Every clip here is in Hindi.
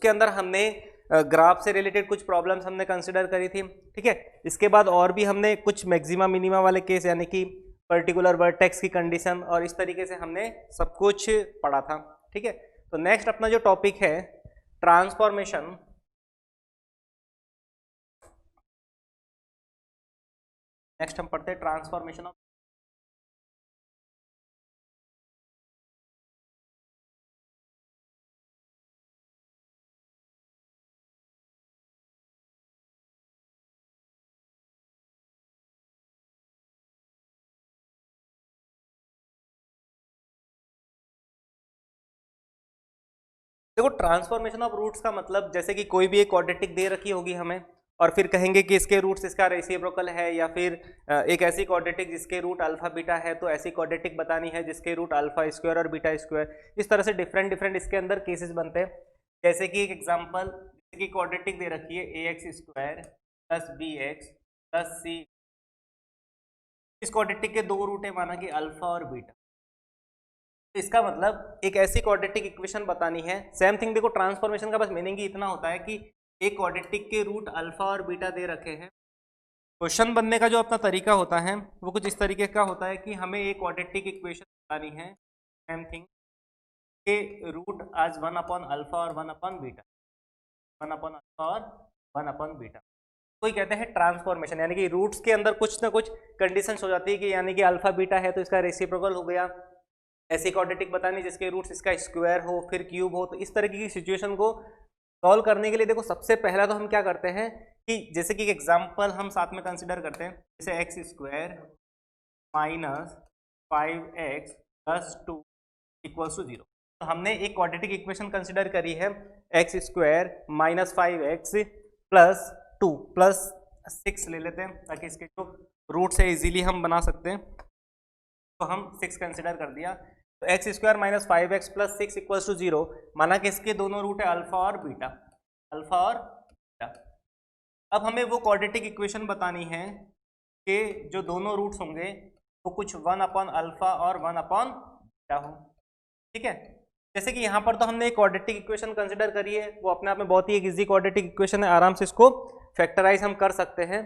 उसके अंदर हमने ग्राफ से रिलेटेड कुछ प्रॉब्लम्स हमने कंसिडर करी थी, ठीक है। इसके बाद और भी हमने कुछ मैक्सिमा मिनिमा वाले केस यानी कि पर्टिकुलर वर्टेक्स की कंडीशन और इस तरीके से हमने सब कुछ पढ़ा था, ठीक है। तो नेक्स्ट अपना जो टॉपिक है ट्रांसफॉर्मेशन, नेक्स्ट हम पढ़ते हैं ट्रांसफॉर्मेशन ऑफ। देखो ट्रांसफॉर्मेशन ऑफ रूट्स का मतलब जैसे कि कोई भी एक क्वाड्रेटिक दे रखी होगी हमें और फिर कहेंगे कि इसके रूट्स इसका रेसिप्रोकल है, या फिर एक ऐसी क्वाड्रेटिक जिसके रूट अल्फा बीटा है तो ऐसी क्वाड्रेटिक बतानी है जिसके रूट अल्फा स्क्वायर और बीटा स्क्वायर। इस तरह से डिफरेंट डिफरेंट इसके अंदर केसेस बनते हैं। जैसे कि एक एग्जांपल, जैसे कि क्वाड्रेटिक दे रखी है A X square plus B X plus C. इस क्वाड्रेटिक के दो रूट है माना कि अल्फा और बीटा, तो इसका मतलब एक ऐसी क्वाड्रेटिक इक्वेशन बतानी है। सेम थिंग देखो ट्रांसफॉर्मेशन का बस मीनिंग ही इतना होता है कि एक क्वाड्रेटिक के रूट अल्फा और बीटा दे रखे हैं। क्वेश्चन बनने का जो अपना तरीका होता है वो कुछ इस तरीके का होता है कि हमें एक क्वाड्रेटिक इक्वेशन बतानी है, सेम थिंग के रूट आज 1 अपॉन अल्फा और 1 अपॉन बीटा, 1 अपॉन अल्फा और 1 अपॉन बीटा। कोई कहते हैं ट्रांसफॉर्मेशन, यानी कि रूट्स के अंदर कुछ ना कुछ कंडीशंस हो जाती है कि यानी कि अल्फा बीटा है तो इसका रेसिप्रोकल हो गया, ऐसी क्वाड्रेटिक बतानी जिसके रूट्स इसका स्क्वायर हो फिर क्यूब हो। तो इस तरीके की सिचुएशन को सॉल्व करने के लिए देखो सबसे पहला तो हम क्या करते हैं कि जैसे कि एक एग्जांपल हम साथ में कंसिडर करते हैं, जैसे x square minus 5x plus 2 equals to 0। तो हमने एक क्वाड्रेटिक इक्वेशन कंसिडर करी है x square minus 5x plus 2 plus 6 ले लेते हैं ताकि इसके जो रूट्स है इजीली हम बना सकते हैं। तो हम 6 कंसिडर कर दिया, तो x square minus 5x plus 6 equals to 0 माना कि इसके दोनों रूट है अल्फा और बीटा, अल्फा और बीटा। अब हमें वो क्वाड्रेटिक इक्वेशन बतानी है कि जो दोनों रूट्स होंगे वो कुछ 1 अपॉन अल्फा और 1 अपॉन बीटा हो, ठीक है। जैसे कि यहाँ पर तो हमने एक क्वाड्रेटिक इक्वेशन कंसिडर करी है, वो अपने आप में बहुत ही एक इजी क्वाड्रेटिक इक्वेशन है, आराम से इसको फैक्टराइज हम कर सकते हैं।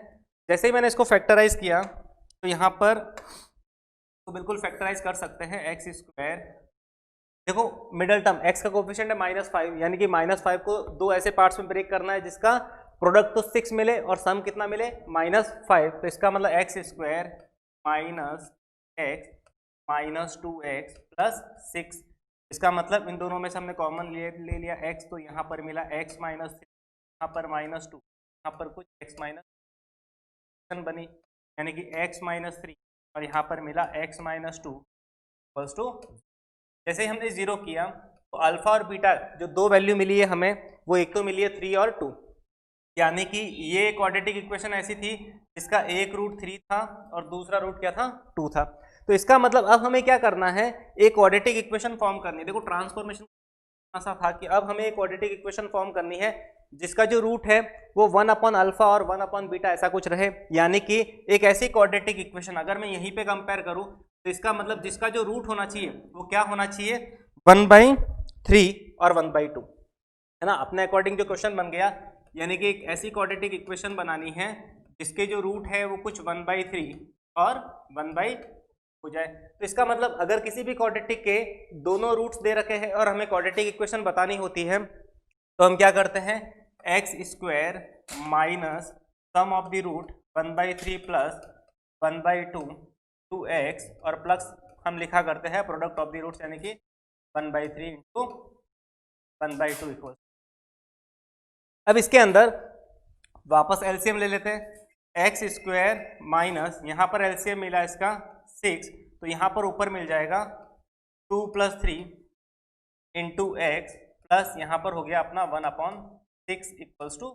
जैसे ही मैंने इसको फैक्टराइज किया तो यहाँ पर तो बिल्कुल फैक्टराइज कर सकते हैं एक्स स्क्वायर। देखो मिडल टर्म एक्स का कोफिशिएंट है -5, यानी कि -5 को दो ऐसे पार्ट्स में ब्रेक करना है जिसका प्रोडक्ट तो 6 मिले और सम कितना मिले -5। तो इसका मतलब x square minus x minus 2x plus 6। इसका मतलब इन दोनों में से हमने कॉमन ले लिया x, तो यहाँ पर मिला x माइनस 3, यहाँ पर -2, यहाँ पर कुछ x माइनस बनी यानी कि x माइनस 3 और यहाँ पर मिला x माइनस 2 इक्वल्स टू। जैसे ही हमने 0 किया तो अल्फा और बीटा जो दो वैल्यू मिली है हमें, वो एक तो मिली है 3 और 2, यानी कि ये क्वाड्रेटिक इक्वेशन ऐसी थी जिसका एक रूट 3 था और दूसरा रूट क्या था 2 था। तो इसका मतलब अब हमें क्या करना है, एक क्वाड्रेटिक इक्वेशन फॉर्म करनी है। देखो ट्रांसफॉर्मेशन ऐसा था कि अब हमें एक क्वाड्रेटिक इक्वेशन फॉर्म करनी है जिसका जो रूट है वो 1 अपॉन अल्फा और 1 अपॉन बीटा ऐसा कुछ रहे, यानी कि एक ऐसी क्वाड्रेटिक इक्वेशन अगर मैं यहीं पे कंपेयर करूं तो इसका मतलब जिसका जो रूट होना चाहिए वो क्या होना चाहिए 1/3 और 1/2, है ना। अपने अकॉर्डिंग जो क्वेश्चन बन गया, यानी कि एक ऐसी क्वाड्रेटिक इक्वेशन बनानी है जिसके जो रूट है वो कुछ 1/3 और 1/2 हो जाए। तो इसका मतलब अगर किसी भी क्वाड्रेटिक के दोनों रूट्स दे रखे हैं और हमें क्वाड्रेटिक इक्वेशन बतानी होती है तो हम क्या करते हैं, x square minus sum of the root 1/3 plus 1/2 2x और प्लस हम लिखा करते हैं प्रोडक्ट ऑफ द रूट्स, यानी कि 1/3 इंटू 1/2 इक्वल। अब इसके अंदर वापस एलसीएम ले लेते हैं, एक्स स्क्वायर माइनस यहाँ पर एलसीएम मिला इसका 6, तो यहाँ पर ऊपर मिल जाएगा 2 + 3 इंटू एक्स प्लस यहाँ पर हो गया अपना 1/6 इक्वल्स टू।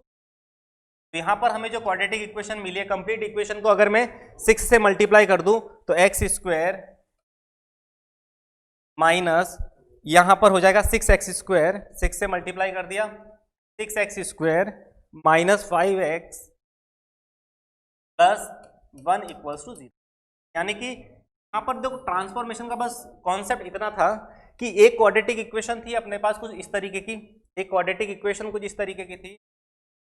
तो यहाँ पर हमें जो क्वाड्रेटिक इक्वेशन मिली है, कंप्लीट इक्वेशन को अगर मैं 6 से मल्टीप्लाई कर दूं तो एक्स स्क्वायर माइनस यहाँ पर हो जाएगा 6x स्क्वायर, 6 से मल्टीप्लाई कर दिया 6x square minus 5x plus 1 equals to 0। यानी कि यहाँ पर देखो ट्रांसफॉर्मेशन का बस कॉन्सेप्ट इतना था कि एक क्वाड्रेटिक इक्वेशन थी अपने पास कुछ इस तरीके की, एक क्वाड्रेटिक इक्वेशन कुछ इस तरीके की थी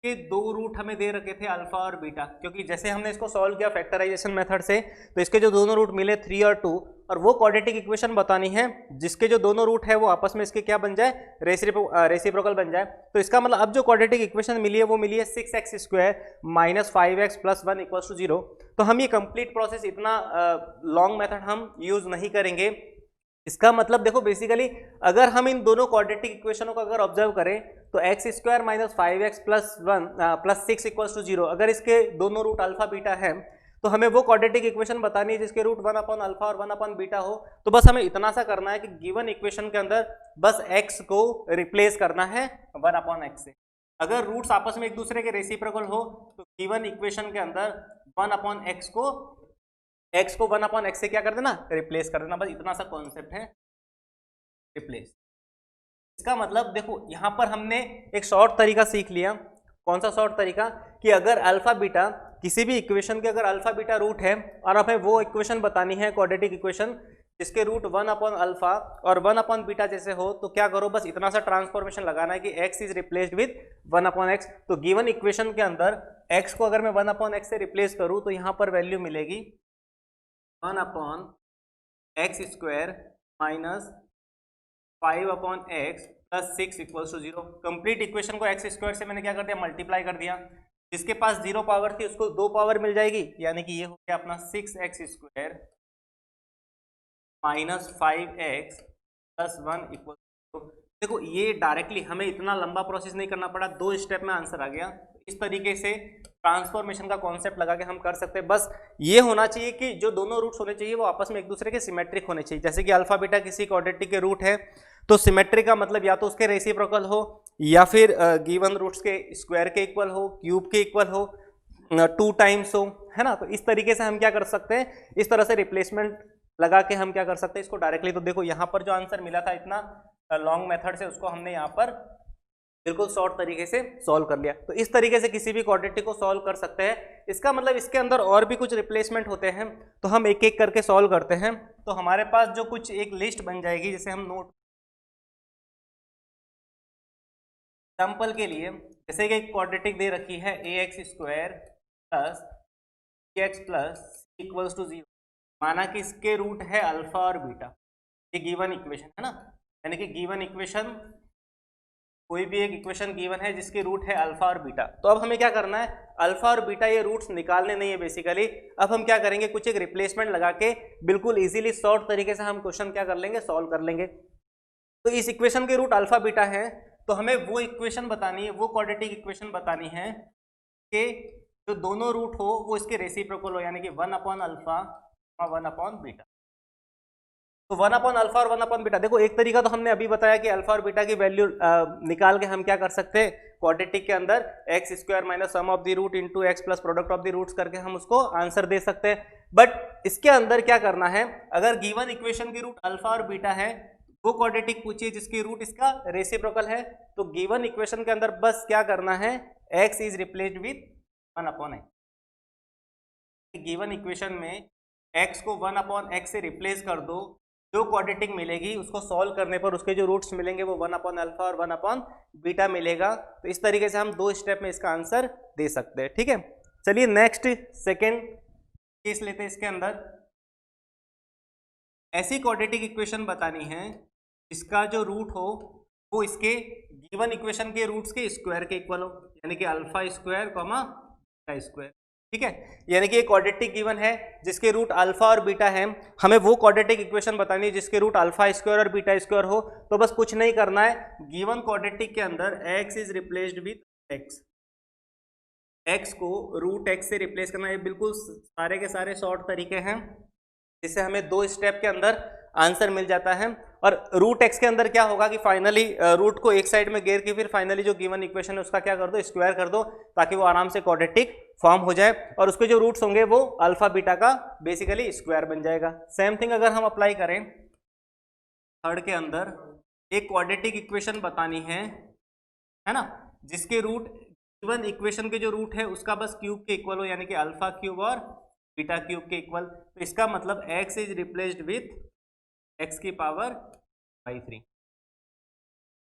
कि दो रूट हमें दे रखे थे अल्फा और बीटा, क्योंकि जैसे हमने इसको सॉल्व किया फैक्टराइजेशन मेथड से, तो इसके जो दोनों रूट मिले 3 और 2, और वो क्वाड्रेटिक इक्वेशन बतानी है जिसके जो दोनों रूट है वो आपस में इसके क्या बन जाए, रेसिप्रोकल बन जाए। तो इसका मतलब अब जो क्वाड्रेटिक इक्वेशन मिली है वो मिली है 6x² - 5x + 1 = 0। तो हम ये कंप्लीट प्रोसेस इतना लॉन्ग मेथड हम यूज नहीं करेंगे। इसका मतलब देखो बेसिकली अगर हम इन दोनों क्वाड्रेटिक इक्वेशनों को अगर ऑब्जर्व करें तो x² - 5x + 1 + 6 = 0, अगर इसके दोनों रूट अल्फा बीटा है तो हमें वो क्वाड्रेटिक इक्वेशन बतानी है जिसके रूट 1/अल्फा और 1/बीटा हो। तो बस हमें इतना सा करना है कि गिवन इक्वेशन के अंदर बस x को रिप्लेस करना है 1/x से। अगर रूट्स आपस में एक दूसरे के रेसिप्रोकल हो तो गिवन इक्वेशन के अंदर 1/x को 1/x से क्या कर देना, रिप्लेस कर देना। बस इतना सा कॉन्सेप्ट है, रिप्लेस। इसका मतलब देखो यहां पर हमने एक शॉर्ट तरीका सीख लिया। कौन सा शॉर्ट तरीका, कि अगर अल्फा बीटा किसी भी इक्वेशन के अगर अल्फा बीटा रूट है और हमें वो इक्वेशन बतानी है क्वाड्रेटिक इक्वेशन जिसके रूट 1/अल्फा और 1/बीटा जैसे हो, तो क्या करो, बस इतना सा ट्रांसफॉर्मेशन लगाना है कि x is replaced with 1/x। तो गिवन इक्वेशन के अंदर x को अगर मैं 1/x से रिप्लेस करूं तो यहां पर वैल्यू मिलेगी 1/x² - 5/x + 6 = 0। कंप्लीट इक्वेशन को x² से मैंने क्या कर दिया, मल्टीप्लाई कर दिया। जिसके पास 0 पावर थी उसको 2 पावर मिल जाएगी, यानी कि ये हो गया अपना 6x² - 5x + 1 = 0। देखो ये डायरेक्टली हमें इतना लंबा प्रोसेस नहीं करना पड़ा, 2 स्टेप में आंसर आ गया। इस तरीके से ट्रांसफॉर्मेशन का कॉन्सेप्ट लगा के हम कर सकते हैं। बस ये होना चाहिए कि जो दोनों रूट्स होने चाहिए वो आपस में एक दूसरे के सिमेट्रिक होने चाहिए। जैसे कि अल्फा बीटा किसी क्वाड्रेटिक के रूट है तो सिमेट्रिक का मतलब या तो उसके रेसिप्रोकल हो या फिर गिवन रूट्स के स्क्वायर के इक्वल हो, क्यूब के इक्वल हो, 2 टाइम्स हो, है ना। तो इस तरीके से हम क्या कर सकते हैं, इस तरह से रिप्लेसमेंट लगा के हम क्या कर सकते हैं इसको डायरेक्टली। तो देखो यहाँ पर जो आंसर मिला था इतना लॉन्ग मेथड से, उसको हमने यहाँ पर बिल्कुल शॉर्ट तरीके से सॉल्व कर लिया। तो इस तरीके से किसी भी क्वाड्रेटिक को सॉल्व कर सकते हैं। इसका मतलब इसके अंदर और भी कुछ रिप्लेसमेंट होते हैं तो हम एक एक करके सॉल्व करते हैं। तो हमारे पास जो कुछ एक लिस्ट बन जाएगी, जैसे हम नोट एग्जाम्पल के लिए, जैसे कि एक क्वाड्रेटिक दे रखी है ax² + bx + = 0, माना कि इसके रूट है अल्फा और बीटा। ये गिवन इक्वेशन है ना, यानी कि गिवन इक्वेशन, कोई भी एक इक्वेशन गिवन है जिसके रूट है अल्फा और बीटा। तो अब हमें क्या करना है, अल्फा और बीटा ये रूट्स निकालने नहीं है बेसिकली। अब हम क्या करेंगे, कुछ एक रिप्लेसमेंट लगा के बिल्कुल इजीली शॉर्ट तरीके से हम क्वेश्चन क्या कर लेंगे, सॉल्व कर लेंगे। तो इस इक्वेशन के रूट अल्फा बीटा है तो हमें वो इक्वेशन बतानी है, वो क्वाड्रेटिक इक्वेशन बतानी है कि जो दोनों रूट हो वो इसके रेसिप्रोकल हो, यानी कि 1/अल्फा 1/बीटा। तो 1/अल्फा और 1/बीटा, देखो एक तरीका तो हमने अभी बताया कि अल्फा और बीटा की वैल्यू निकाल के हम क्या कर सकते हैं, क्वाड्रेटिक के अंदर x² - sum of the root into x + product of the roots करके हम उसको आंसर दे सकते हैं। बट इसके अंदर क्या करना है, अगर गिवन इक्वेशन की रूट अल्फा और बीटा है, वो क्वाड्रेटिक पूछिए जिसकी रूट इसका रेसिप्रोकल है, तो गिवन इक्वेशन के अंदर बस क्या करना है, x is replaced with 1/x। Given equation में x को 1/x से रिप्लेस कर दो, जो क्वाड्रेटिक मिलेगी उसको सॉल्व करने पर उसके जो रूट्स मिलेंगे वो 1/अल्फा और 1/बीटा मिलेगा। तो इस तरीके से हम 2 स्टेप में इसका आंसर दे सकते हैं, ठीक है। चलिए नेक्स्ट सेकेंड केस लेते हैं। इसके अंदर ऐसी क्वाड्रेटिक इक्वेशन बतानी है इसका जो रूट हो वो इसके गिवन इक्वेशन के रूट्स के स्क्वायर के इक्वल हो, यानी कि अल्फा² बीटा स्क्वायर, ठीक है। यानी कि एक क्वाड्रेटिक गिवन है जिसके रूट अल्फा और बीटा है, हमें वो क्वाड्रेटिक इक्वेशन बतानी है जिसके रूट अल्फा² और बीटा² हो। तो बस कुछ नहीं करना है, गिवन क्वाड्रेटिक के अंदर x is replaced with x को रूट x से रिप्लेस करना। ये बिल्कुल सारे के सारे शॉर्ट तरीके हैं जिससे हमें 2 स्टेप के अंदर आंसर मिल जाता है। और रूट x के अंदर क्या होगा कि फाइनली रूट को एक साइड में घेर के फिर फाइनली जो गिवन इक्वेशन है उसका क्या कर दो, स्क्वायर कर दो, ताकि वो आराम से क्वाड्रेटिक फॉर्म हो जाए और उसके जो रूट्स होंगे वो अल्फा बीटा का बेसिकली स्क्वायर बन जाएगा। सेम थिंग अगर हम अप्लाई करें थर्ड के अंदर, एक क्वाड्रेटिक इक्वेशन बतानी है ना, जिसके रूट गिवन इक्वेशन के जो रूट है उसका बस क्यूब के इक्वल हो, यानी कि अल्फा³ और बीटा³ के इक्वल। तो इसका मतलब x is replaced with x⁻³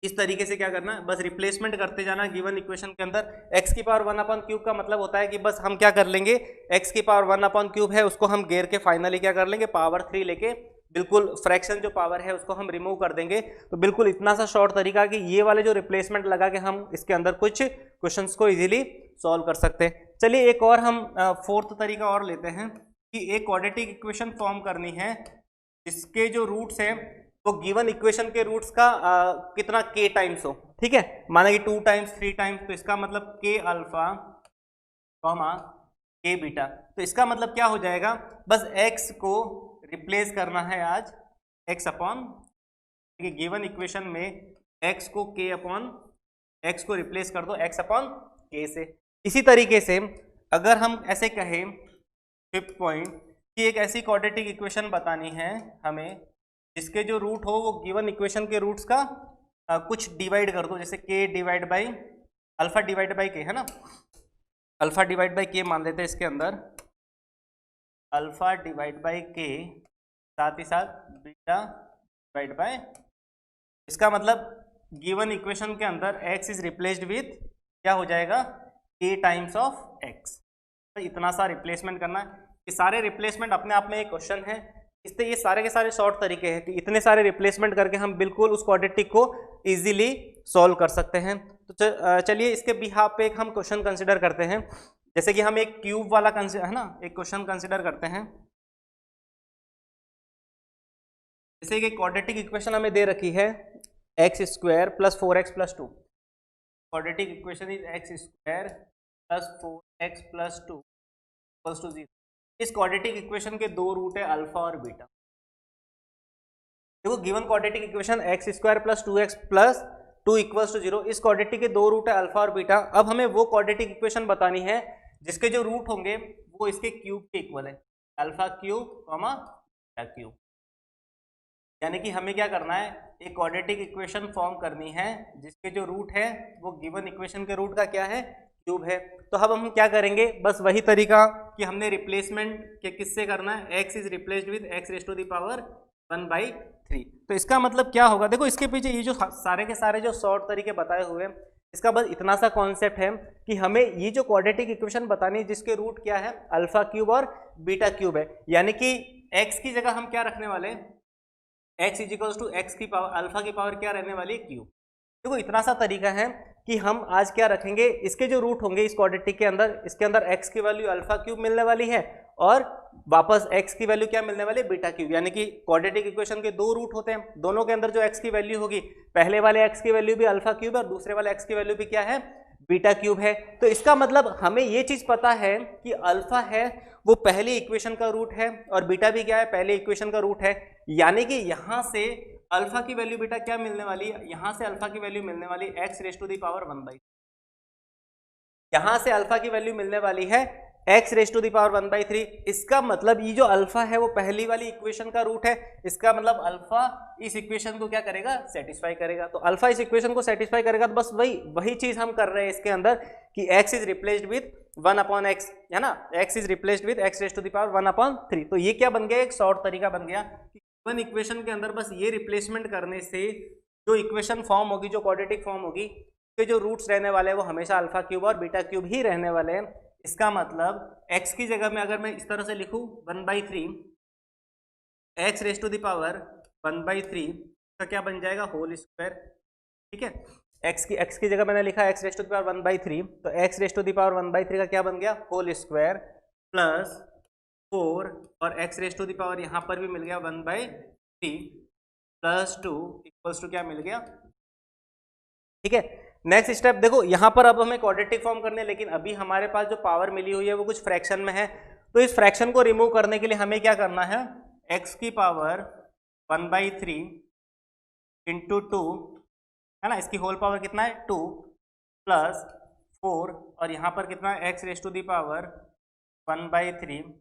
इस तरीके से क्या करना है, बस रिप्लेसमेंट करते जाना गिवन इक्वेशन के अंदर। x की पावर 1/3 का मतलब होता है कि बस हम क्या कर लेंगे, x की पावर 1/3 है उसको हम घेर के फाइनली क्या कर लेंगे, पावर 3 लेके बिल्कुल फ्रैक्शन जो पावर है उसको हम रिमूव कर देंगे। तो बिल्कुल इतना सा शॉर्ट तरीका कि ये वाले जो रिप्लेसमेंट लगा के हम इसके अंदर कुछ क्वेश्चंस को इजीली सॉल्व कर सकते हैं। चलिए एक और हम फोर्थ तरीका और लेते हैं कि एक क्वाड्रेटिक इक्वेशन फॉर्म करनी है जिसके जो रूट्स हैं वो गिवन इक्वेशन के रूट्स का कितना k टाइम्स हो। ठीक है, माना कि 2 टाइम्स 3 टाइम्स, तो इसका मतलब k alpha comma k beta. तो इसका मतलब क्या हो जाएगा, बस x को रिप्लेस करना है आज x अपॉन, गिवन इक्वेशन में x को k अपॉन x को रिप्लेस कर दो x अपॉन k से। इसी तरीके से अगर हम ऐसे कहें फिफ्थ पॉइंट कि एक ऐसी क्वाड्रेटिक इक्वेशन बतानी है हमें जिसके जो रूट हो वो गिवन इक्वेशन के रूट्स का कुछ डिवाइड कर दो, जैसे k divide by alpha divide by k है ना, अल्फा डिवाइड बाई k मान लेते हैं इसके अंदर, अल्फा डिवाइड बाई k साथ ही साथ बीटा डिवाइड बाय। इसका मतलब गिवन इक्वेशन के अंदर x इज रिप्लेस्ड विथ क्या हो जाएगा, k टाइम्स ऑफ x। तो इतना सा रिप्लेसमेंट करना है। ये सारे रिप्लेसमेंट अपने आप में एक क्वेश्चन है, इससे ये सारे के सारे शॉर्ट तरीके हैं कि इतने सारे रिप्लेसमेंट करके हम बिल्कुल उस क्वाड्रेटिक को इजीली सॉल्व कर सकते हैं। तो चलिए इसके बिहाफ पे एक हम क्वेश्चन कंसिडर करते हैं, जैसे कि हम एक क्यूब वाला है ना एक क्वेश्चन कंसिडर करते हैं। जैसे कि क्वाड्रेटिक इक्वेशन हमें दे रखी है x square plus 4x plus 2। Quadratic equation is x square plus 4x plus 2 equals to 0। इस क्वाड्रेटिक इक्वेशन के दो रूट है अल्फा और बीटा। देखो given quadratic equation x square plus 2x plus 2 equals to 0, इस क्वाड्रेटिक के दो रूट है अल्फा और बीटा। अब हमें वो क्वाड्रेटिक इक्वेशन बतानी है जिसके जो रूट होंगे वो इसके क्यूब के इक्वल है, alpha cube comma beta cube. यानी कि हमें क्या करना है, एक क्वाड्रेटिक इक्वेशन फॉर्म करनी है जिसके जो रूट है वो गिवन इक्वेशन के रूट का क्या है, क्यूब है। तो अब हम क्या करेंगे, बस वही तरीका कि हमने रिप्लेसमेंट के किससे करना है, x is replaced with x raise to the power 1/3। तो इसका मतलब क्या होगा, देखो इसके पीछे ये जो सारे के सारे जो शॉर्ट तरीके बताए हुए हैं, इसका बस इतना सा कॉन्सेप्ट है कि हमें ये जो क्वाड्रेटिक इक्वेशन बतानी है जिसके रूट क्या है, अल्फा क्यूब और बीटा क्यूब है। यानी कि x की जगह हम क्या रखने वाले, x is equals to x की पावर, अल्फा की पावर क्या रहने वाली है, क्यूब। देखो इतना सा तरीका है कि हम आज क्या रखेंगे, इसके जो रूट होंगे इस क्वाड्रेटिक के अंदर, इसके अंदर x की वैल्यू अल्फा क्यूब मिलने वाली है और वापस x की वैल्यू क्या मिलने वाली है, बीटा क्यूब। यानी कि क्वाड्रेटिक इक्वेशन के दो रूट होते हैं, दोनों के अंदर जो x की वैल्यू होगी, पहले वाले x की वैल्यू भी अल्फा क्यूब है और दूसरे वाले x की वैल्यू भी क्या है, बीटा क्यूब है। तो इसका मतलब हमें ये चीज पता है कि अल्फा है वो पहली इक्वेशन का रूट है और बीटा भी क्या है, पहले इक्वेशन का रूट है। यानी कि यहां से अल्फा की वैल्यू बीटा क्या मिलने वाली है, यहां से अल्फा की वैल्यू मिलने वाली x raise to the power 1/3। यहां से अल्फा की वैल्यू मिलने वाली है x raise to the power 1/3। इसका मतलब ये जो अल्फा है वो पहली वाली इक्वेशन का रूट है, इसका मतलब अल्फा इस इक्वेशन को क्या करेगा, सेटिस्फाई करेगा। तो अल्फा इस इक्वेशन को सेटिस्फाई करेगा, तो बस वही चीज हम कर रहे हैं इसके अंदर कि x is replaced with 1/x, है ना, x is replaced with x raise to the power 1/3। तो ये क्या बन गया, एक शॉर्ट तरीका बन गया कि गिवन इक्वेशन के अंदर बस ये रिप्लेसमेंट करने से जो इक्वेशन फॉर्म होगी, जो क्वाड्रेटिक फॉर्म होगी, के जो रूट्स रहने वाले हैं वो हमेशा अल्फा क्यूब और बीटा क्यूब ही रहने वाले हैं। इसका मतलब x की जगह में अगर मैं इस तरह से लिखूं 1/3 x raise to the power 1/3 का क्या बन जाएगा, होल स्क्वायर। ठीक है, x की जगह मैंने लिखा x raise to the power 1/3, तो x raise to the power 1/3 का क्या बन गया, होल स्क्वायर प्लस 4 और x raise to the power यहाँ पर भी मिल गया 1/3 प्लस 2 इक्वल्स टू क्या मिल गया। ठीक है, नेक्स्ट स्टेप देखो यहाँ पर अब हमें क्वाड्रेटिक फॉर्म करने, लेकिन अभी हमारे पास जो पावर मिली हुई है वो कुछ फ्रैक्शन में है। तो इस फ्रैक्शन को रिमूव करने के लिए हमें क्या करना है, x की पावर 1/3 इंटू 2, है ना, इसकी होल पावर कितना है 2 प्लस 4 और यहाँ पर कितना है x raise to the power 1/3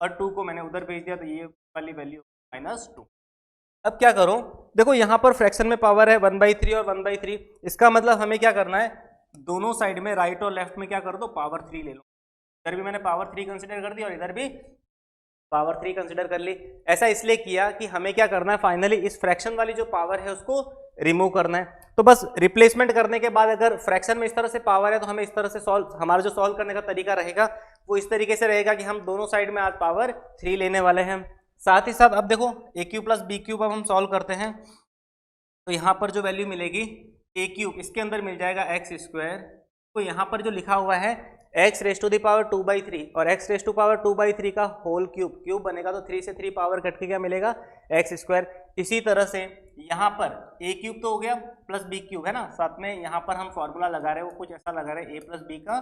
और 2 को मैंने उधर भेज दिया तो ये वाली वैल्यू -2। अब क्या करो, देखो यहाँ पर फ्रैक्शन में पावर है 1/3 और 1/3, इसका मतलब हमें क्या करना है, दोनों साइड में राइट और लेफ्ट में क्या कर दो, पावर 3 ले लो। इधर भी मैंने पावर 3 कंसिडर कर दिया और इधर भी पावर 3 कंसिडर कर ली। ऐसा इसलिए किया कि हमें क्या करना है, फाइनली इस फ्रैक्शन वाली जो पावर है उसको रिमूव करना है। तो बस रिप्लेसमेंट करने के बाद अगर फ्रैक्शन में इस तरह से पावर है तो हमें इस तरह से हमारा जो सॉल्व करने का तरीका रहेगा वो इस तरीके से रहेगा कि हम दोनों साइड में आज पावर 3 लेने वाले हैं। साथ ही साथ अब देखो ए क्यूब प्लस बी क्यूब अब हम सॉल्व करते हैं, तो यहाँ पर जो वैल्यू मिलेगी ए क्यूब, इसके अंदर मिल जाएगा एक्स स्क्वायर, तो यहाँ पर जो लिखा हुआ है x raise to the power 2/3 और x रेस टू पावर 2/3 का होल क्यूब, क्यूब बनेगा तो 3 से 3 पावर कट के क्या मिलेगा, एक्स स्क्वायर। इसी तरह से यहाँ पर a क्यूब तो हो गया प्लस b क्यूब है ना, साथ में यहाँ पर हम फॉर्मूला लगा रहे हैं वो कुछ ऐसा लगा रहे हैं a प्लस b का,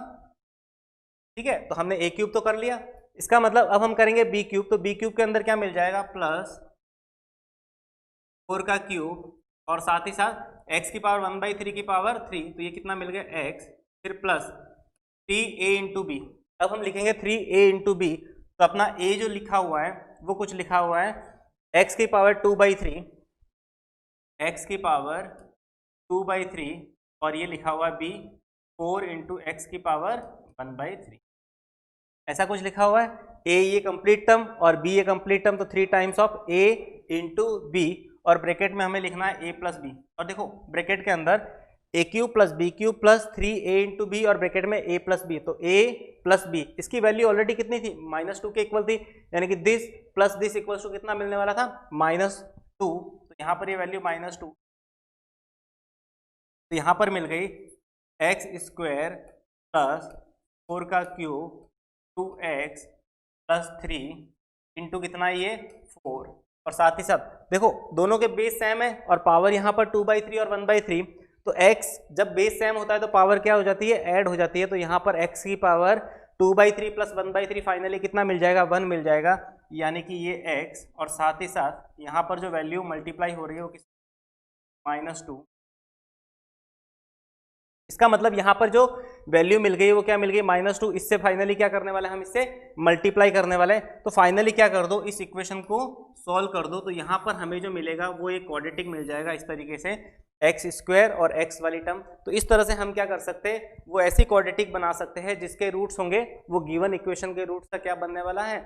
ठीक है। तो हमने a क्यूब तो कर लिया, इसका मतलब अब हम करेंगे b क्यूब, तो b क्यूब के अंदर क्या मिल जाएगा, प्लस 4 का क्यूब और साथ ही साथ x की पावर 1/3 की पावर 3, तो ये कितना मिल गया x, फिर प्लस 3a इंटू बी। अब हम लिखेंगे 3a इंटू बी, तो अपना a जो लिखा हुआ है वो कुछ लिखा हुआ है x की पावर 2/3, x की पावर 2/3 और ये लिखा हुआ है b 4 इंटू एक्स की पावर 1/3, ऐसा कुछ लिखा हुआ है। a ये कंप्लीट टर्म और b ये कंप्लीट टर्म, तो 3 times of a into B और ब्रैकेट में हमें लिखना है a प्लस बी, और देखो ब्रैकेट के अंदर A cube plus B cube plus 3a into B और ब्रैकेट में a प्लस बी, तो a प्लस बी, इसकी वैल्यू ऑलरेडी कितनी थी, -2 के इक्वल थी, यानी कि this plus this equals to कितना मिलने वाला था, -2, तो यहाँ पर ये वैल्यू -2, तो यहाँ पर मिल गई एक्स स्क्वायर प्लस 4 का क्यूब 2x प्लस 3 इंटू कितना ये 4, और साथ ही साथ देखो दोनों के बेस सेम है और पावर यहाँ पर 2/3 और 1/3, तो x जब बेस सेम होता है तो पावर क्या हो जाती है, ऐड हो जाती है, तो यहाँ पर x की पावर 2/3 प्लस 1/3 फाइनली कितना मिल जाएगा, 1 मिल जाएगा, यानी कि ये x, और साथ ही साथ यहाँ पर जो वैल्यू मल्टीप्लाई हो रही है वो किस, -2, इसका मतलब यहाँ पर जो वैल्यू मिल गई वो क्या मिल गई, -2, इससे फाइनली क्या करने वाले हैं हम, इससे मल्टीप्लाई करने वाले हैं। तो फाइनली क्या कर दो, इस इक्वेशन को सॉल्व कर दो, तो यहाँ पर हमें जो मिलेगा वो एक क्वाड्रेटिक मिल जाएगा इस तरीके से, एक्स स्क्वायर और एक्स वाली टर्म। तो इस तरह से हम क्या कर सकते हैं, वो ऐसी क्वाड्रेटिक बना सकते हैं जिसके रूट्स होंगे वो गिवन इक्वेशन के रूट्स का क्या बनने वाला है,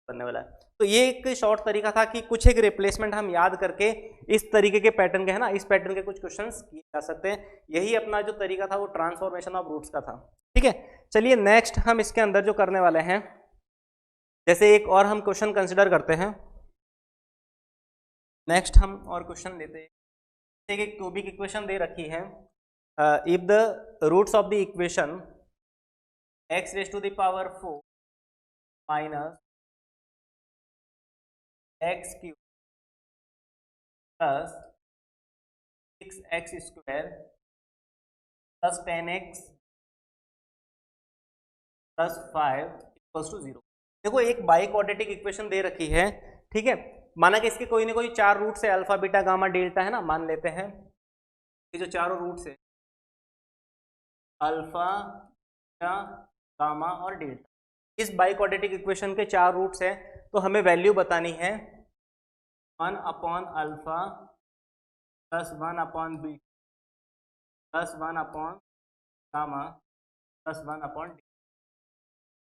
बनने वाला है। तो ये एक शॉर्ट तरीका था कि कुछ एक रिप्लेसमेंट हम याद करके इस तरीके के पैटर्न के, है ना, इस पैटर्न के कुछ क्वेश्चंस किए जा सकते हैं। यही अपना जो तरीका था वो ट्रांसफॉर्मेशन ऑफ रूट्स का था, ठीक है। चलिए नेक्स्ट हम इसके अंदर जो करने वाले हैं, जैसे एक और हम क्वेश्चन कंसिडर करते हैं, नेक्स्ट हम और क्वेश्चन लेते हैं। एक क्यूबिक इक्वेशन दे रखी है, if the roots of the equation x raise to the power 4 minus x cube plus 6x square plus 10x plus 5 equals to 0। देखो एक बाई क्वाड्रेटिक इक्वेशन दे रखी है, ठीक है। माना कि इसके कोई ना कोई 4 रूट्स है, अल्फा बीटा गामा डेल्टा, है ना, मान लेते हैं ये जो चारों रूट्स है अल्फा बीटा गामा और डेल्टा, इस बाई क्वाड्रेटिक इक्वेशन के 4 रूट्स है, तो हमें वैल्यू बतानी है 1 upon alpha plus 1 upon beta plus 1 upon gamma plus 1 upon delta.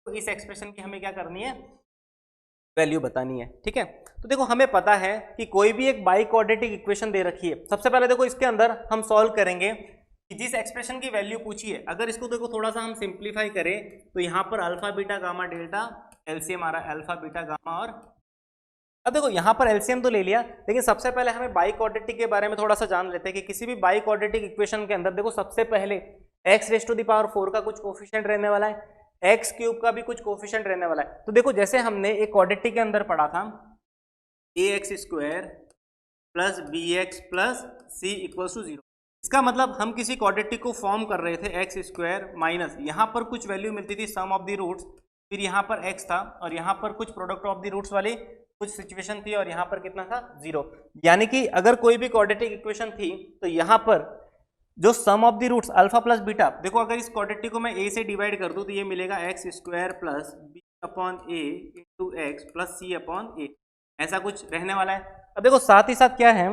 तो इस एक्सप्रेशन की हमें क्या करनी है, वैल्यू बतानी है, ठीक है। तो देखो हमें पता है कि कोई भी एक बाई क्वाड्रेटिक इक्वेशन दे रखी है, सबसे पहले देखो इसके अंदर हम सॉल्व करेंगे कि जिस एक्सप्रेशन की वैल्यू पूछी है, अगर इसको देखो थोड़ा सा हम सिंप्लीफाई करें तो यहाँ पर alpha beta gamma delta LCM आ रहा है, अल्फा बीटा गामा, और अब देखो यहाँ पर एलसीएम तो ले लिया, लेकिन सबसे पहले हमें बाई क्वाड्रेटिक के बारे में थोड़ा सा जान लेते हैं कि किसी भी बाई क्वाड्रेटिक इक्वेशन के अंदर देखो सबसे पहले x raise to the power 4 का कुछ कोफिशिएंट रहने वाला है, एक्स क्यूब का भी कुछ कोफिशिएंट रहने वाला है। तो देखो जैसे हमने एक क्वाड्रेटिक के अंदर पढ़ा था A X square plus B X plus C equals to 0, इसका मतलब हम किसी क्वाड्रेटिक को फॉर्म कर रहे थे एक्स स्क्वायर माइनस यहाँ पर कुछ वैल्यू मिलती थी सम ऑफ द रूट्स, फिर यहाँ पर एक्स था और यहाँ पर कुछ प्रोडक्ट ऑफ द रूट्स वाली कुछ सिचुएशन थी और यहाँ पर कितना था 0। यानी कि अगर कोई भी क्वाड्रेटिक इक्वेशन थी तो यहाँ पर जो sum of the roots alpha plus beta, देखो अगर इस क्वाड्रेटिक को मैं ए से डिवाइड कर दूं तो ये मिलेगा X square plus B upon A into X plus C upon A, ऐसा कुछ रहने वाला है। अब देखो साथ ही साथ क्या है,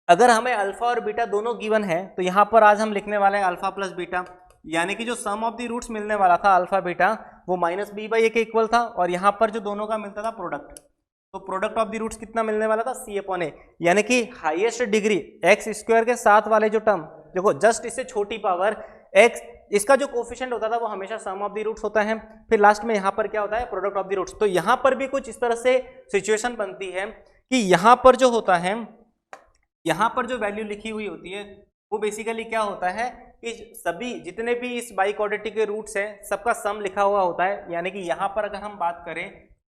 अगर हमें अल्फा और बीटा दोनों गिवन है तो यहाँ पर आज हम लिखने वाले हैं अल्फा प्लस बीटा, यानी कि जो सम ऑफ द रूट्स मिलने वाला था अल्फा बीटा वो माइनस बी बाई ए के इक्वल था, और यहाँ पर जो दोनों का मिलता था प्रोडक्ट, तो प्रोडक्ट ऑफ द रूट्स कितना मिलने वाला था, सी अपॉन ए, यानी कि हाईएस्ट डिग्री एक्स स्क्वायर के साथ वाले जो टर्म, देखो जस्ट इससे छोटी पावर एक्स, इसका जो कोफिशिएंट होता था वो हमेशा सम ऑफ द रूट्स होता है, फिर लास्ट में यहाँ पर क्या होता है, प्रोडक्ट ऑफ द रूट्स। तो यहाँ पर भी कुछ इस तरह से सिचुएशन बनती है कि यहाँ पर जो होता है, यहाँ पर जो वैल्यू लिखी हुई होती है वो बेसिकली क्या होता है कि सभी जितने भी इस बाई क्वाड्रेटिक के रूट्स हैं सबका सम लिखा हुआ होता है, यानी कि यहाँ पर अगर हम बात करें,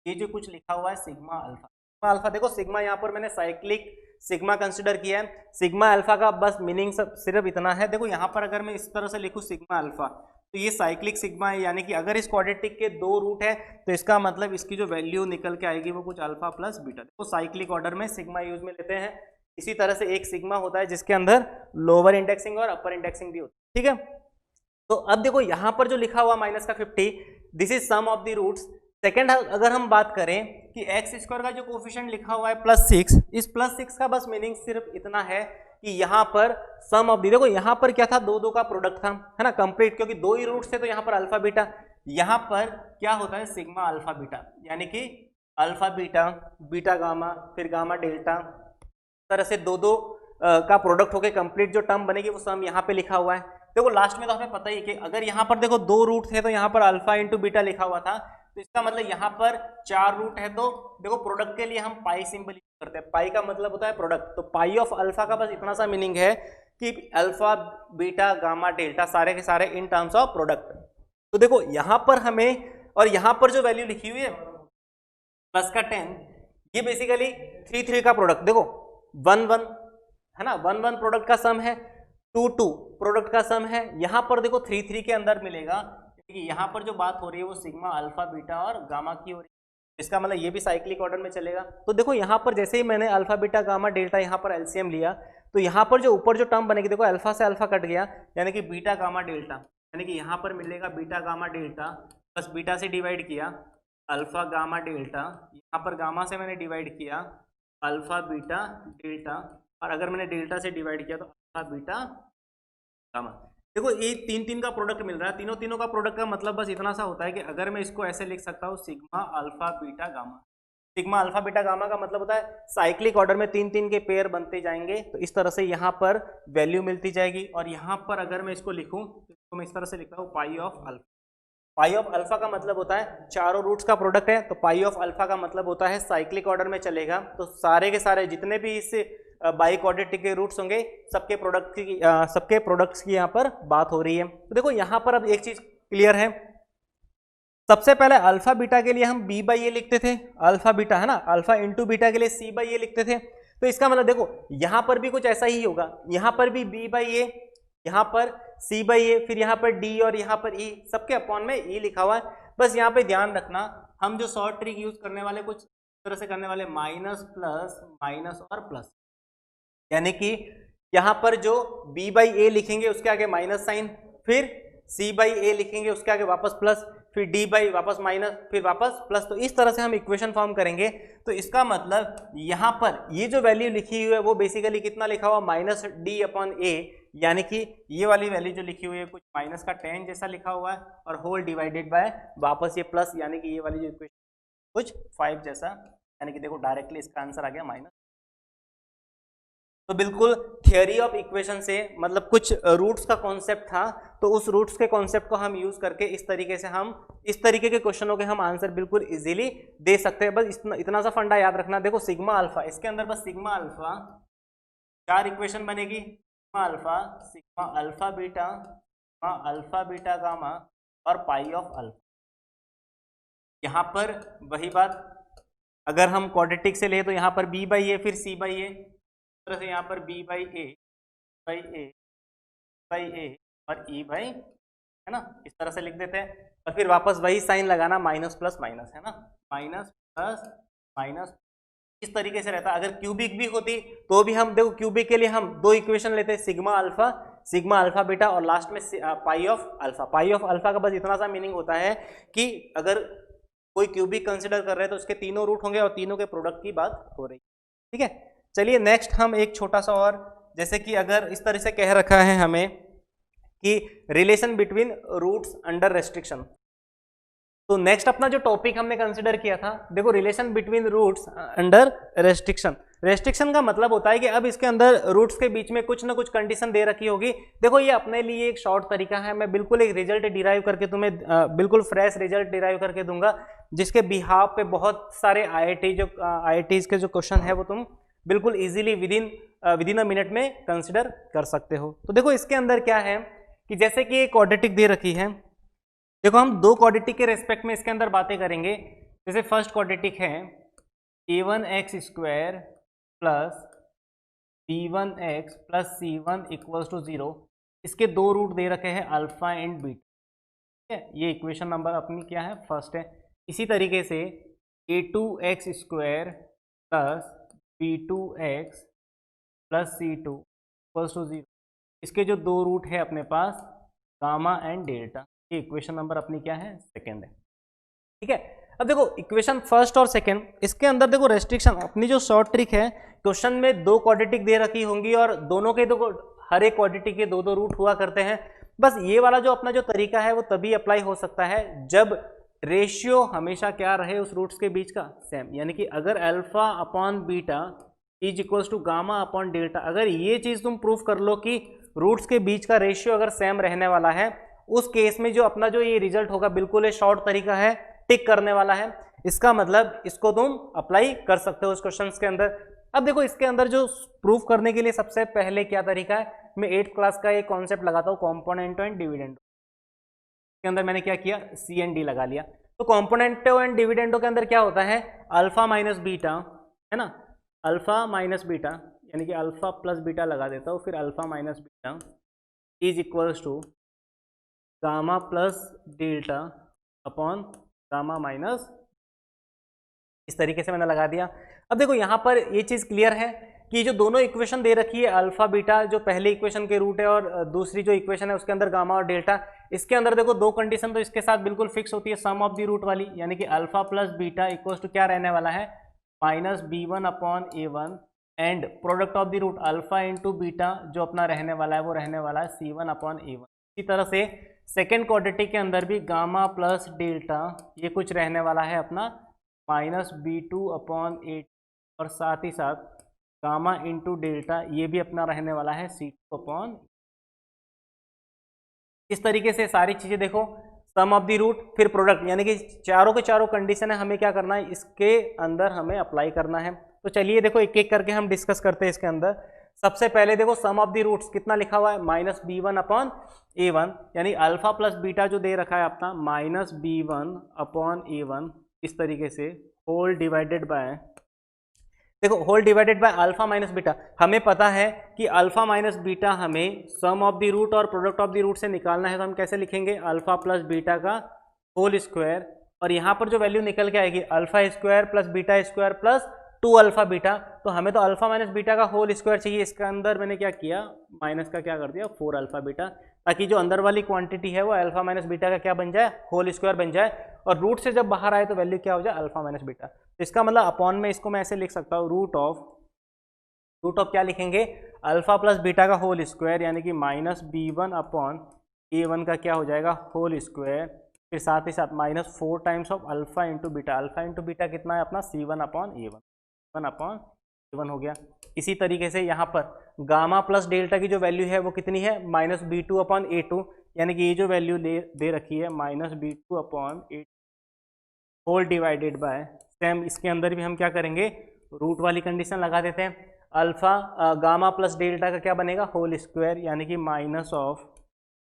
ये जो कुछ लिखा हुआ है सिग्मा अल्फा, सिग्मा अल्फा, देखो सिग्मा यहाँ पर मैंने साइक्लिक सिग्मा कंसिडर किया है, सिग्मा अल्फा का बस मीनिंग सिर्फ इतना है। देखो यहाँ पर अगर मैं इस तरह से लिखूँ सिग्मा अल्फा, तो ये साइक्लिक सिग्मा है, यानी कि अगर इस क्वाड्रेटिक के दो रूट है तो इसका मतलब इसकी जो वैल्यू निकल के आएगी वो कुछ अल्फा प्लस बीटा। देखो साइक्लिक ऑर्डर में सिग्मा यूज में लेते हैं। इसी तरह से एक सिग्मा होता है जिसके अंदर लोअर इंडेक्सिंग और अपर इंडेक्सिंग भी होती है, ठीक है। तो अब देखो यहाँ पर जो लिखा हुआ माइनस का 50, this is sum of the roots. Second अगर हम बात करें कि एक्स स्क्वायर का जो कोफिशिएंट लिखा हुआ है +6, इस +6 का बस मीनिंग सिर्फ इतना है कि यहाँ पर सम ऑफ दी, देखो यहाँ पर क्या था, दो दो का प्रोडक्ट था, है ना, कंप्लीट, क्योंकि दो ही रूट्स थे तो यहाँ पर अल्फा बीटा, यहाँ पर क्या होता है सिग्मा अल्फा बीटा, यानी कि अल्फा बीटा, बीटा गामा, फिर गामा डेल्टा, तरह से दो दो का प्रोडक्ट होके कंप्लीट जो टर्म बनेगी वो सम यहाँ पे लिखा हुआ है। देखो लास्ट में तो हमें पता ही है कि अगर यहाँ पर देखो दो रूट थे तो यहाँ पर अल्फा इंटू बीटा लिखा हुआ था, तो इसका मतलब यहाँ पर 4 रूट है, तो देखो प्रोडक्ट के लिए हम पाई सिंबल यूज करते हैं, पाई का मतलब होता है प्रोडक्ट, तो पाई ऑफ अल्फा का बस इतना सा मीनिंग है कि अल्फा बीटा गामा डेल्टा सारे के सारे इन टर्म्स ऑफ प्रोडक्ट। तो देखो यहाँ पर हमें, और यहाँ पर जो वैल्यू लिखी हुई है प्लस का 10, ये बेसिकली 3 का प्रोडक्ट, देखो 1 है ना, 1 प्रोडक्ट का सम है, 2 प्रोडक्ट का सम है, यहाँ पर देखो 3 के अंदर मिलेगा, क्योंकि यहाँ पर जो बात हो रही है वो सिग्मा अल्फा बीटा और गामा की हो रही है, इसका मतलब ये भी साइक्लिक ऑर्डर में चलेगा। तो देखो यहाँ पर जैसे ही मैंने अल्फा बीटा गामा डेल्टा यहाँ पर एलसीएम लिया, तो यहाँ पर जो ऊपर जो टर्म बनेगी, देखो अल्फा से अल्फा कट गया, यानी कि बीटा गामा डेल्टा, यानी कि यहाँ पर मिलेगा beta gamma delta, plus beta से डिवाइड किया अल्फा गामा डेल्टा, यहाँ पर गामा से मैंने डिवाइड किया अल्फा बीटा डेल्टा, और अगर मैंने डेल्टा से डिवाइड किया तो अल्फा बीटा गामा। देखो ये 3 का प्रोडक्ट मिल रहा है, तीनों का प्रोडक्ट का मतलब बस इतना सा होता है कि अगर मैं इसको ऐसे लिख सकता हूँ sigma alpha beta gamma, sigma alpha beta gamma का मतलब होता है साइक्लिक ऑर्डर में 3 के पेयर बनते जाएंगे, तो इस तरह से यहाँ पर वैल्यू मिलती जाएगी। और यहाँ पर अगर मैं इसको लिखूँ तो मैं इस तरह से लिखता हूँ पाई of alpha, pi of alpha का मतलब होता है चारों रूट्स का प्रोडक्ट है, तो पाई ऑफ अल्फा का मतलब होता है साइक्लिक ऑर्डर में चलेगा, तो सारे के सारे जितने भी इस बाई क्वाड्रेटिक के रूट्स होंगे सबके प्रोडक्ट्स की यहाँ पर बात हो रही है। तो देखो यहाँ पर अब एक चीज क्लियर है, सबसे पहले अल्फा बीटा के लिए हम b बाई ए लिखते थे, अल्फा बीटा है ना, अल्फा इंटू बीटा के लिए c बाई ए लिखते थे, तो इसका मतलब देखो यहाँ पर भी कुछ ऐसा ही होगा, यहाँ पर भी b बाई ए, यहाँ पर c बाई ए, फिर यहाँ पर d और यहाँ पर e, सबके अपॉन में e लिखा हुआ है। बस यहाँ पे ध्यान रखना, हम जो शॉर्ट ट्रिक यूज करने वाले कुछ तरह से करने वाले माइनस प्लस माइनस और प्लस, यानी कि यहाँ पर जो b बाई ए लिखेंगे उसके आगे माइनस साइन, फिर c बाई ए लिखेंगे उसके आगे वापस प्लस, फिर d बाई वापस माइनस, फिर वापस प्लस, तो इस तरह से हम इक्वेशन फॉर्म करेंगे। तो इसका मतलब यहाँ पर ये जो वैल्यू लिखी हुई है वो बेसिकली कितना लिखा हुआ माइनस डी अपॉन ए, यानी कि ये वाली वैल्यू जो लिखी हुई है कुछ माइनस का 10 जैसा लिखा हुआ है, और होल डिवाइडेड बाय वापस ये प्लस, यानी कि ये वाली जो इक्वेशन कुछ 5 जैसा, यानी कि देखो डायरेक्टली इसका आंसर आ गया माइनस। तो बिल्कुल थियोरी ऑफ इक्वेशन से मतलब कुछ रूट्स का कॉन्सेप्ट था, तो उस रूट्स के कॉन्सेप्ट को हम यूज करके इस तरीके से हम इस तरीके के क्वेश्चनों के हम आंसर बिल्कुल इजीली दे सकते हैं। बस इतना सा फंडा याद रखना। देखो सिग्मा अल्फा, इसके अंदर बस सिग्मा अल्फा 4 इक्वेशन बनेगी, सिग्मा अल्फा बीटा गामा और पाई ऑफ अल्फा। यहाँ पर वही बात अगर हम क्वाड्रेटिक से ले तो यहाँ पर b बाई ए फिर c बाई ए, तरह से यहाँ पर b बाई ए और e बाई, है ना, इस तरह से लिख देते हैं, और फिर वापस वही साइन लगाना माइनस प्लस माइनस, है ना, माइनस प्लस माइनस, इस तरीके से रहता। अगर क्यूबिक भी होती तो भी हम देखो क्यूबिक के लिए हम 2 इक्वेशन लेते हैं, सिग्मा अल्फा बीटा और लास्ट में पाई of alpha. Pi of alpha का बस इतना सा मीनिंग होता है कि अगर कोई क्यूबिक कंसिडर कर रहे हैं तो उसके तीनों रूट होंगे और तीनों के प्रोडक्ट की बात हो रही है, ठीक है। चलिए नेक्स्ट हम एक छोटा सा और, जैसे कि अगर इस तरह से कह रखा है हमें कि relation between roots under restriction, तो नेक्स्ट अपना जो टॉपिक हमने कंसिडर किया था, देखो relation between roots under restriction. Restriction का मतलब होता है कि अब इसके अंदर रूट्स के बीच में कुछ ना कुछ कंडीशन दे रखी होगी। देखो ये अपने लिए एक शॉर्ट तरीका है, मैं बिल्कुल एक रिजल्ट डिराइव करके तुम्हें बिल्कुल फ्रेश रिजल्ट डिराइव करके दूंगा, जिसके बिहाफ पे बहुत सारे IITs के जो क्वेश्चन है वो तुम बिल्कुल इजीली विदिन अ मिनट में कंसिडर कर सकते हो। तो देखो इसके अंदर क्या है कि जैसे कि एक क्वाड्रेटिक दे रखी है, देखो हम दो क्वाड्रेटिक के रेस्पेक्ट में इसके अंदर बातें करेंगे। जैसे फर्स्ट क्वाड्रेटिक है a1x square plus b1x plus c1 equals to 0। इसके दो रूट दे रखे हैं अल्फा एंड बीटा, ठीक है, ये इक्वेशन नंबर अपनी क्या है, फर्स्ट है। इसी तरीके से a2x square plus b2x plus c2 equals to 0। इसके जो दो रूट है अपने पास गामा एंड डेल्टा, ये इक्वेशन नंबर अपनी क्या है, सेकेंड है, ठीक है। अब देखो इक्वेशन फर्स्ट और सेकेंड, इसके अंदर देखो रेस्ट्रिक्शन अपनी जो शॉर्ट ट्रिक है, क्वेश्चन में दो क्वाड्रेटिक दे रखी होंगी और दोनों के देखो हर एक क्वाड्रेटिक के दो दो रूट हुआ करते हैं। बस ये वाला जो अपना जो तरीका है वो तभी अप्लाई हो सकता है जब रेशियो हमेशा क्या रहे उस रूट्स के बीच का, सेम। यानी कि अगर alpha upon beta is equals to gamma upon delta, अगर ये चीज तुम प्रूफ कर लो कि रूट्स के बीच का रेशियो अगर सेम रहने वाला है, उस केस में जो अपना जो ये रिजल्ट होगा बिल्कुल ये शॉर्ट तरीका है, टिक करने वाला है। इसका मतलब इसको तुम अप्लाई कर सकते हो उस क्वेश्चंस के अंदर। अब देखो इसके अंदर जो प्रूफ करने के लिए सबसे पहले क्या तरीका है, मैं 8th क्लास का एक कॉन्सेप्ट लगाता हूँ, कॉम्पोनेंटो एंड डिविडेंडो। के अंदर मैंने क्या किया, सी एंड डी लगा लिया। तो कॉम्पोनेंटो एंड डिविडेंडो के अंदर क्या होता है, अल्फा माइनस बीटा, है ना, अल्फा माइनस बीटा, यानी कि अल्फा प्लस बीटा लगा देता हूँ, फिर alpha minus beta is equals to gamma plus delta upon gamma minus, इस तरीके से मैंने लगा दिया। अब देखो यहाँ पर ये चीज़ क्लियर है कि जो दोनों इक्वेशन दे रखी है अल्फा बीटा जो पहले इक्वेशन के रूट है और दूसरी जो इक्वेशन है उसके अंदर गामा और डेल्टा, इसके अंदर देखो दो कंडीशन तो इसके साथ बिल्कुल फिक्स होती है, सम ऑफ द रूट वाली, यानी कि alpha plus beta equals to क्या रहने वाला है, minus b1 upon a1 and product of the root alpha into beta जो अपना रहने वाला है वो रहने वाला है c1 अपॉन a1। इसी तरह से सेकेंड क्वाड्रेटिक के अंदर भी गामा प्लस डेल्टा ये कुछ रहने वाला है अपना माइनस b2 अपॉन a2 और साथ ही साथ गामा इंटू डेल्टा ये भी अपना रहने वाला है c2 अपॉन। इस तरीके से सारी चीज़ें देखो, सम ऑफ द रूट फिर प्रोडक्ट, यानी कि चारों के चारों कंडीशन है, हमें क्या करना है, इसके अंदर हमें अप्लाई करना है। तो चलिए देखो एक एक करके हम डिस्कस करते हैं इसके अंदर। सबसे पहले देखो सम ऑफ द रूट्स कितना लिखा हुआ है, माइनस b1 अपॉन a1, यानी अल्फा प्लस बीटा जो दे रखा है अपना माइनस b1 अपॉन a1, इस तरीके से होल डिवाइडेड बाय, देखो whole divided by alpha minus beta. हमें पता है कि अल्फा माइनस बीटा हमें सम ऑफ द रूट और प्रोडक्ट ऑफ द रूट से निकालना है, तो हम कैसे लिखेंगे, अल्फा प्लस बीटा का होल स्क्वायर, और यहाँ पर जो वैल्यू निकल के आएगी alpha square plus beta square plus 2 alpha beta, तो हमें तो अल्फा माइनस बीटा का होल स्क्वायर चाहिए। इसके अंदर मैंने क्या किया, माइनस का क्या कर दिया 4 अल्फा बीटा, ताकि जो अंदर वाली क्वांटिटी है वो अल्फा माइनस बीटा का क्या बन जाए, होल स्क्वायर बन जाए, और रूट से जब बाहर आए तो वैल्यू क्या हो जाए, अल्फा माइनस बीटा। तो इसका मतलब अपॉन में इसको मैं ऐसे लिख सकता हूँ, रूट ऑफ क्या लिखेंगे, अल्फा प्लस बीटा का होल स्क्वायर, यानी कि माइनस b1 अपॉन a1 का क्या हो जाएगा, होल स्क्वायर, फिर साथ ही साथ minus 4 times of alpha into beta. Alpha into beta कितना है अपना, c1 upon a1, 1 upon a1 हो गया। इसी तरीके से यहाँ पर गामा प्लस डेल्टा की जो वैल्यू है वो कितनी है, माइनस b2 अपॉन a2, यानी कि ये जो वैल्यू दे रखी है minus b2 upon a2 whole divided by, same इसके अंदर भी हम क्या करेंगे, रूट वाली कंडीशन लगा देते हैं। अल्फा गामा प्लस डेल्टा का क्या बनेगा, होल स्क्वायर, यानी कि minus of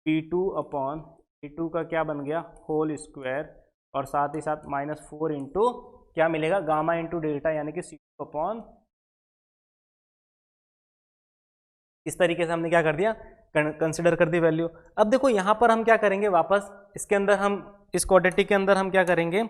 b2 upon a2 का क्या बन गया, होल स्क्वायर, और साथ ही साथ माइनस 4 इंटू क्या मिलेगा, गामा इंटू डेल्टा, यानी कि c2 अपॉन। इस तरीके से हमने क्या कर दिया, कंसिडर कर दी वैल्यू। अब देखो यहाँ पर हम क्या करेंगे, वापस इसके अंदर हम इस क्वाड्रेटिक के अंदर हम क्या करेंगे,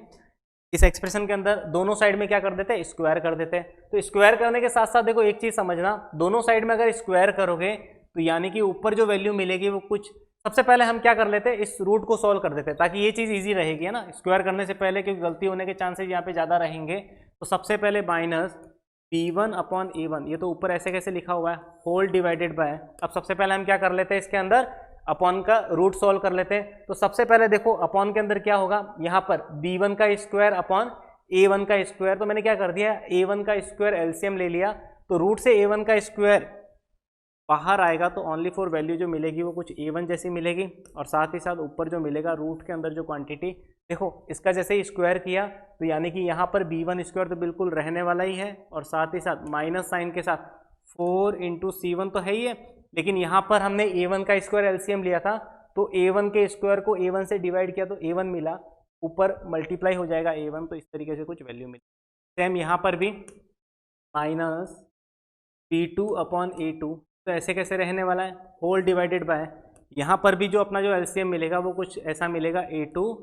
इस एक्सप्रेशन के अंदर दोनों साइड में क्या कर देते हैं, स्क्वायर कर देते हैं। तो स्क्वायर करने के साथ साथ देखो एक चीज समझना, दोनों साइड में अगर स्क्वायर करोगे तो यानी कि ऊपर जो वैल्यू मिलेगी वो कुछ, सबसे पहले हम क्या कर लेते हैं, इस रूट को सॉल्व कर देते हैं, ताकि ये चीज इजी रहेगी, है ना, स्क्वायर करने से पहले, क्योंकि गलती होने के चांसेस यहाँ पे ज्यादा रहेंगे। तो सबसे पहले माइनस b1 अपॉन a1, ये तो ऊपर ऐसे कैसे लिखा हुआ है, होल डिवाइडेड बाय, अब सबसे पहले हम क्या कर लेते हैं, इसके अंदर अपॉन का रूट सॉल्व कर लेते हैं। तो सबसे पहले देखो अपॉन के अंदर क्या होगा, यहाँ पर b1 का स्क्वायर अपॉन a1 का स्क्वायर। तो मैंने क्या कर दिया, a1 का स्क्वायर एलसीएम ले लिया, तो रूट से a1 का स्क्वायर बाहर आएगा तो ओनली फॉर वैल्यू जो मिलेगी वो कुछ a1 जैसी मिलेगी, और साथ ही साथ ऊपर जो मिलेगा रूट के अंदर जो क्वांटिटी, देखो इसका जैसे ही स्क्वायर किया तो यानी कि यहाँ पर b1 स्क्वायर तो बिल्कुल रहने वाला ही है, और साथ ही साथ माइनस साइन के साथ 4 इंटू C1 तो है ही है, लेकिन यहाँ पर हमने a1 का स्क्वायर एलसीएम लिया था, तो a1 के स्क्वायर को a1 से डिवाइड किया तो a1 मिला, ऊपर मल्टीप्लाई हो जाएगा a1, तो इस तरीके से कुछ वैल्यू मिली। सेम यहाँ पर भी माइनस b2 अपॉन a2, तो ऐसे कैसे रहने वाला है, होल डिवाइडेड बाय, यहाँ पर भी जो अपना जो एलसीएम मिलेगा वो कुछ ऐसा मिलेगा a2,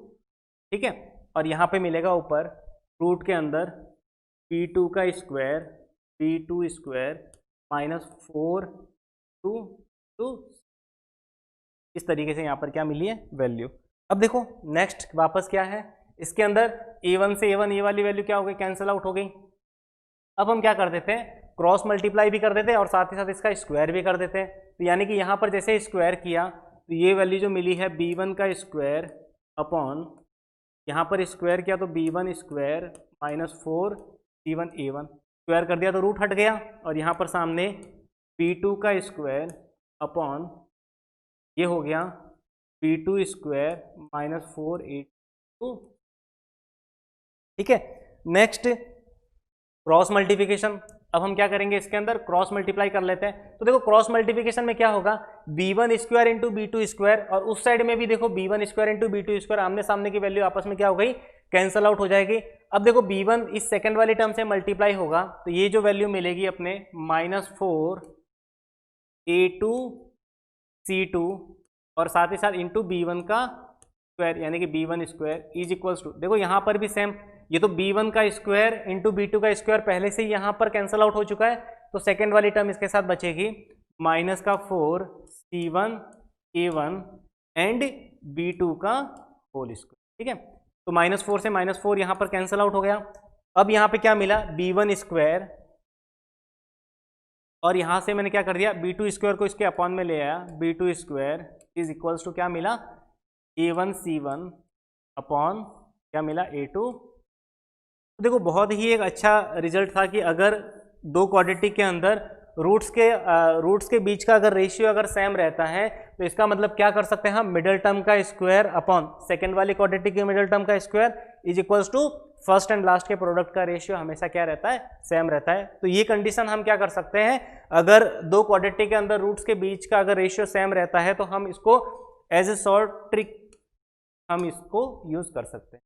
ठीक है, और यहाँ पे मिलेगा ऊपर रूट के अंदर b2 का square b2 square minus 4 to इस तरीके से यहाँ पर क्या मिली है वैल्यू। अब देखो नेक्स्ट वापस क्या है, इसके अंदर a1 से a1 ये वाली वैल्यू क्या हो गई, कैंसिल आउट हो गई। अब हम क्या कर देते हैं, क्रॉस मल्टीप्लाई भी कर देते हैं और साथ ही साथ इसका स्क्वायर भी कर देते हैं। तो यानी कि यहाँ पर जैसे स्क्वायर किया तो ये वैल्यू जो मिली है b1 का स्क्वायर अपॉन, यहाँ पर स्क्वायर किया तो b1 square minus 4 c1 a1, square कर दिया तो रूट हट गया, और यहाँ पर सामने b2 का स्क्वायर अपॉन ये हो गया b2 स्क्वायर माइनस 4 a2, ठीक है। नेक्स्ट क्रॉस मल्टीप्लिकेशन, अब हम क्या करेंगे, इसके अंदर क्रॉस मल्टीप्लाई कर लेते हैं। तो देखो क्रॉस मल्टीप्लिकेशन में क्या होगा, b1 square into b2 square, और उस साइड में भी देखो b1 square into b2 square, आमने सामने की वैल्यू आपस में क्या हो गई, कैंसल आउट हो जाएगी। अब देखो b1 इस सेकंड वाली टर्म से मल्टीप्लाई होगा तो ये जो वैल्यू मिलेगी अपने माइनस 4 a2 c2 और साथ ही साथ इंटू b1 का स्क्वायर, यानी कि b1 square is equals to, देखो यहाँ पर भी सेम, ये तो b1 का स्क्वायर इंटू b2 का स्क्वायर पहले से ही यहाँ पर कैंसल आउट हो चुका है, तो सेकेंड वाली टर्म इसके साथ बचेगी माइनस का 4 c1 a1 एंड b2 का होल स्क्वायर, ठीक है। तो -4 से -4 यहाँ पर कैंसल आउट हो गया। अब यहाँ पे क्या मिला, b1 स्क्वायर, और यहाँ से मैंने क्या कर दिया, b2 स्क्वायर को इसके अपॉन में ले आया, b2 square is equals to क्या मिला, a1 c1 अपॉन क्या मिला a2। तो देखो बहुत ही एक अच्छा रिजल्ट था कि अगर दो क्वाड्रेटिक के अंदर रूट्स के बीच का अगर रेशियो अगर सेम रहता है तो इसका मतलब क्या कर सकते हैं हम, मिडिल टर्म का स्क्वायर अपॉन सेकंड वाली क्वाड्रेटिक के मिडिल टर्म का square is equals to first and last के प्रोडक्ट का रेशियो हमेशा क्या रहता है, सेम रहता है। तो ये कंडीशन हम क्या कर सकते हैं, अगर दो क्वाड्रेटिक के अंदर रूट्स के बीच का अगर रेशियो सेम रहता है तो हम इसको एज ए शॉर्ट ट्रिक हम इसको यूज कर सकते हैं।